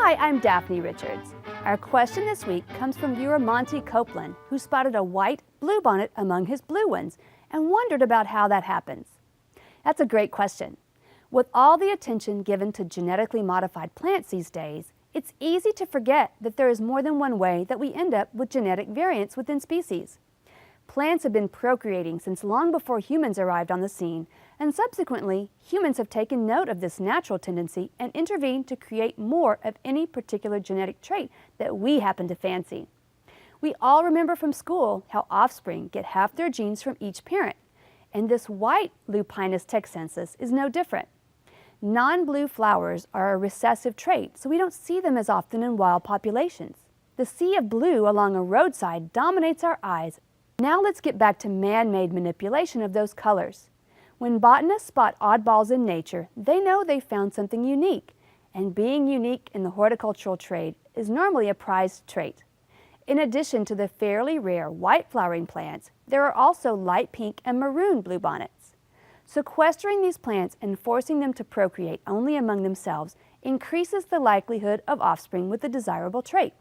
Hi, I'm Daphne Richards. Our question this week comes from viewer Monty Copeland, who spotted a white bluebonnet among his blue ones and wondered about how that happens. That's a great question. With all the attention given to genetically modified plants these days, it's easy to forget that there is more than one way that we end up with genetic variants within species. Plants have been procreating since long before humans arrived on the scene, and subsequently, humans have taken note of this natural tendency and intervened to create more of any particular genetic trait that we happen to fancy. We all remember from school how offspring get half their genes from each parent, and this white Lupinus texensis is no different. Non-blue flowers are a recessive trait, so we don't see them as often in wild populations. The sea of blue along a roadside dominates our eyes. Now let's get back to man-made manipulation of those colors. When botanists spot oddballs in nature, they know they found something unique, and being unique in the horticultural trade is normally a prized trait. In addition to the fairly rare white flowering plants, there are also light pink and maroon bluebonnets. Sequestering these plants and forcing them to procreate only among themselves increases the likelihood of offspring with the desirable trait.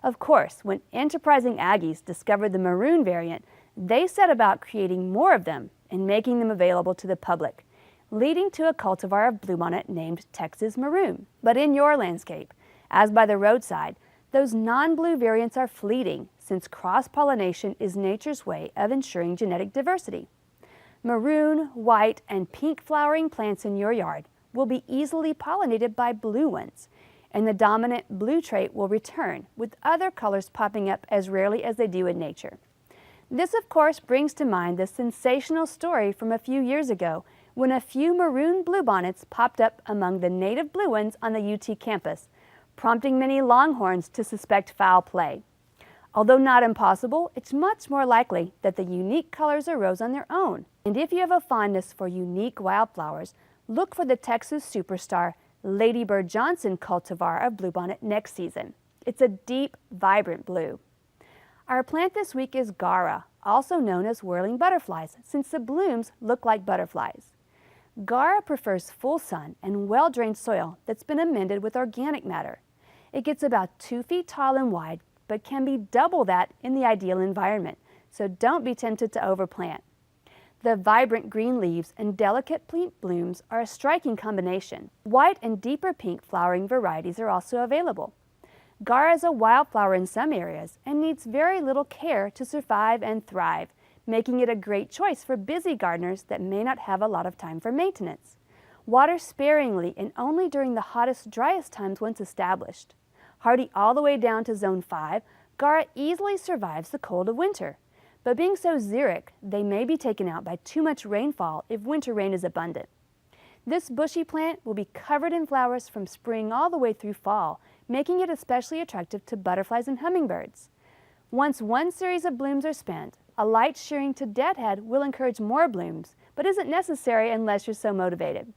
Of course, when enterprising Aggies discovered the maroon variant, they set about creating more of them and making them available to the public, leading to a cultivar of bluebonnet named Texas Maroon. But in your landscape, as by the roadside, those non-blue variants are fleeting, since cross-pollination is nature's way of ensuring genetic diversity. Maroon, white, and pink flowering plants in your yard will be easily pollinated by blue ones, and the dominant blue trait will return, with other colors popping up as rarely as they do in nature. This, of course, brings to mind the sensational story from a few years ago when a few maroon bluebonnets popped up among the native blue ones on the UT campus, prompting many Longhorns to suspect foul play. Although not impossible, it's much more likely that the unique colors arose on their own. And if you have a fondness for unique wildflowers, look for the Texas superstar Lady Bird Johnson cultivar of bluebonnet next season. It's a deep, vibrant blue. Our plant this week is Gaura, also known as whirling butterflies, since the blooms look like butterflies. Gaura prefers full sun and well-drained soil that's been amended with organic matter. It gets about 2 feet tall and wide, but can be double that in the ideal environment, so don't be tempted to overplant. The vibrant green leaves and delicate pink blooms are a striking combination. White and deeper pink flowering varieties are also available. Gaura is a wildflower in some areas and needs very little care to survive and thrive, making it a great choice for busy gardeners that may not have a lot of time for maintenance. Water sparingly and only during the hottest, driest times once established. Hardy all the way down to zone 5, Gaura easily survives the cold of winter. But being so xeric, they may be taken out by too much rainfall if winter rain is abundant. This bushy plant will be covered in flowers from spring all the way through fall, making it especially attractive to butterflies and hummingbirds. Once one series of blooms are spent, a light shearing to deadhead will encourage more blooms, but isn't necessary unless you're so motivated.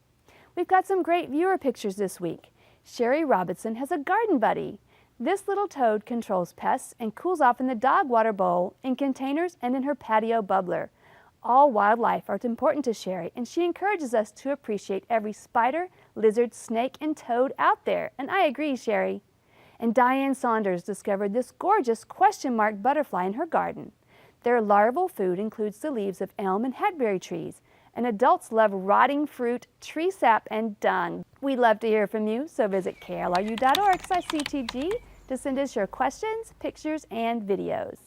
We've got some great viewer pictures this week. Sherry Robinson has a garden buddy. This little toad controls pests and cools off in the dog water bowl, in containers, and in her patio bubbler. All wildlife are important to Sherry, and she encourages us to appreciate every spider, lizard, snake, and toad out there. And I agree, Sherry. And Diane Saunders discovered this gorgeous question mark butterfly in her garden. Their larval food includes the leaves of elm and hackberry trees, and adults love rotting fruit, tree sap, and dung. We'd love to hear from you, so visit klru.org/ctg to send us your questions, pictures, and videos.